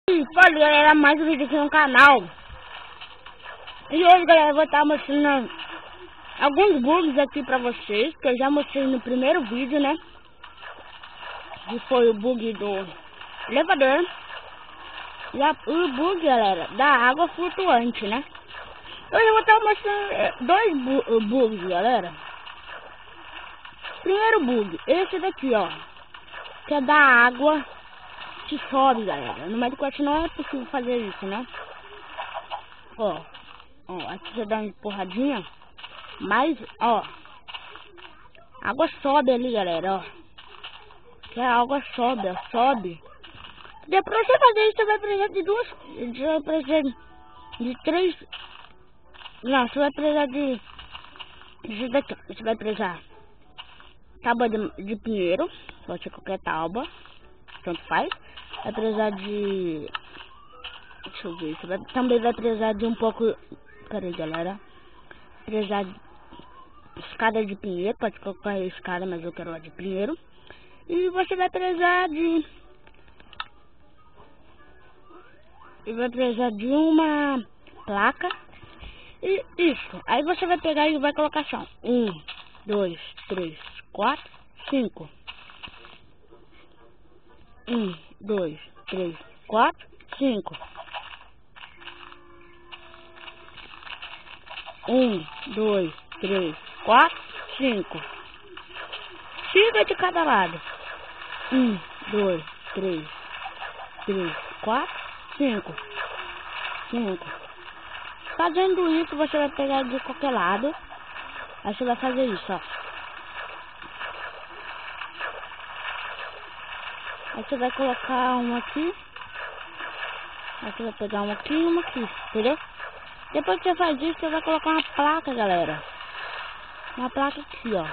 E fala galera, mais um vídeo aqui no canal. E hoje galera, eu vou estar mostrando alguns bugs aqui pra vocês, que eu já mostrei no primeiro vídeo, né? Que foi o bug do elevador. E o bug, galera, da água flutuante, né? Hoje eu vou estar mostrando dois bugs, galera. Primeiro bug, esse daqui, ó, que é da água que sobe, galera. No Minecraft não é possível fazer isso, né? Ó, aqui você dá uma empurradinha, mas, ó, a água sobe ali, galera, ó. Que a água sobe, ó, sobe. Depois você fazer isso, você vai precisar de duas, você vai precisar de três, não, você vai precisar de, isso daqui, você vai precisar tábua de pinheiro, pode ser qualquer tábua, tanto faz. Vai precisar de, deixa eu ver, você também vai precisar de um pouco, peraí galera, precisar de escada de pinheiro, pode colocar a escada, mas eu quero a de pinheiro. E você vai precisar de uma placa. E isso, aí você vai pegar e vai colocar chão. 1, 2, 3, 4, 5. 1, 2, 3, 4, 5. 1, 2, 3, 4, 5. 5 de cada lado. 1, 2, 3, 4, 5. 5. Fazendo isso, você vai pegar de qualquer lado. Aí você vai fazer isso, ó. Aí você vai colocar uma aqui. Aí você vai pegar uma aqui e uma aqui, entendeu? Depois que você faz isso, você vai colocar uma placa, galera. Uma placa aqui, ó.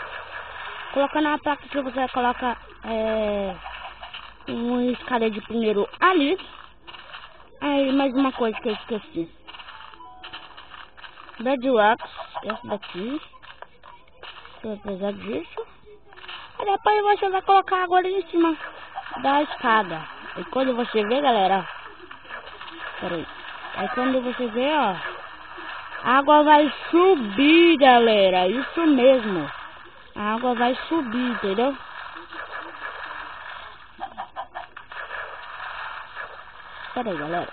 Colocando uma placa aqui, você vai colocar uma escada de pinheiro ali. Aí, mais uma coisa que eu esqueci. Bedrock, esse daqui. Você vai precisar disso. Aí depois você vai colocar agora em cima da escada. E quando você vê, galera, ó. Peraí. Aí quando você vê, ó, a água vai subir, galera. Isso mesmo. A água vai subir, entendeu? Pera aí, galera.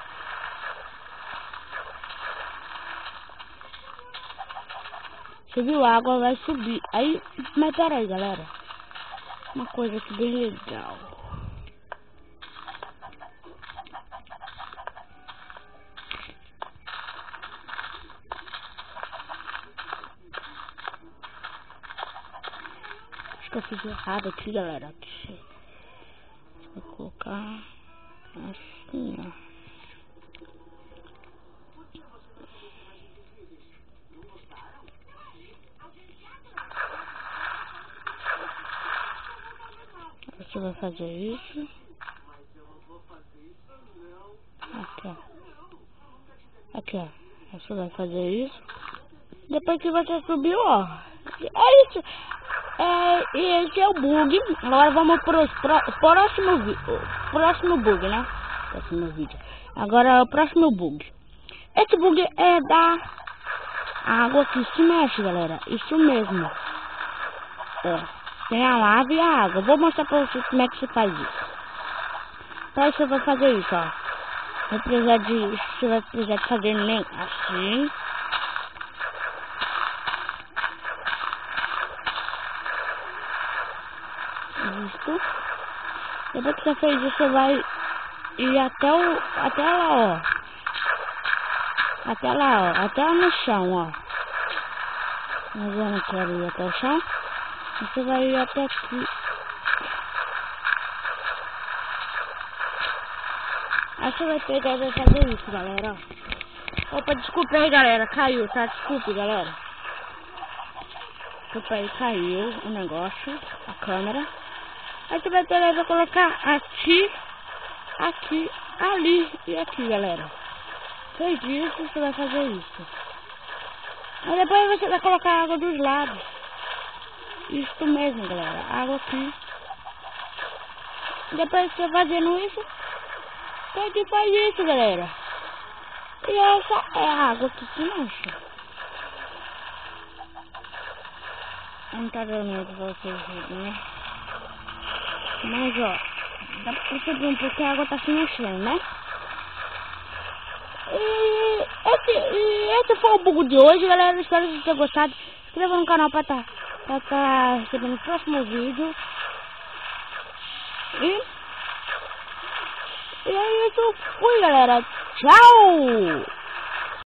Você viu? A água vai subir. Aí, mas pera aí, galera. Uma coisa aqui bem legal. Acho que eu fiz errado aqui, galera. Vou colocar assim, ó. Você vai fazer isso. Aqui, ó. Aqui, ó. Você vai fazer isso. Depois que você subiu, ó. É isso. E esse é o bug. Agora vamos pro próximo bug, né? Próximo vídeo. Agora o próximo bug. Esse bug é da água que se mexe, galera. Isso mesmo. Tem a lava e a água. Vou mostrar pra vocês como é que se faz isso. Então você vai fazer isso, ó. Você vai precisar de fazer nem assim. Isso. Depois que você fez isso, você vai ir até lá, ó. Até lá, ó. Até no chão, ó. Mas eu não quero ir até o chão. Você vai ir até aqui. Aí você vai pegar e vai fazer isso, galera. Opa, desculpa aí, galera. Caiu, tá? Desculpe, galera. Desculpa aí, caiu o negócio, a câmera. Aí você vai pegar e vai colocar aqui, aqui, ali e aqui, galera. Fez isso, você vai fazer isso. Aí depois você vai colocar a água dos lados. Isso mesmo, galera. Água aqui. Depois que você fazendo isso, Então que faz isso, galera. E essa é a água que se mancha. Não tá dando pra vocês verem, né? Mas ó, dá pra perceber um pouco que a água tá se mexendo, né? E esse foi o bug de hoje, galera. Espero que vocês tenham gostado. Se inscreva no canal pra tá recebendo o próximo vídeo. E é isso. Fui, galera. Tchau!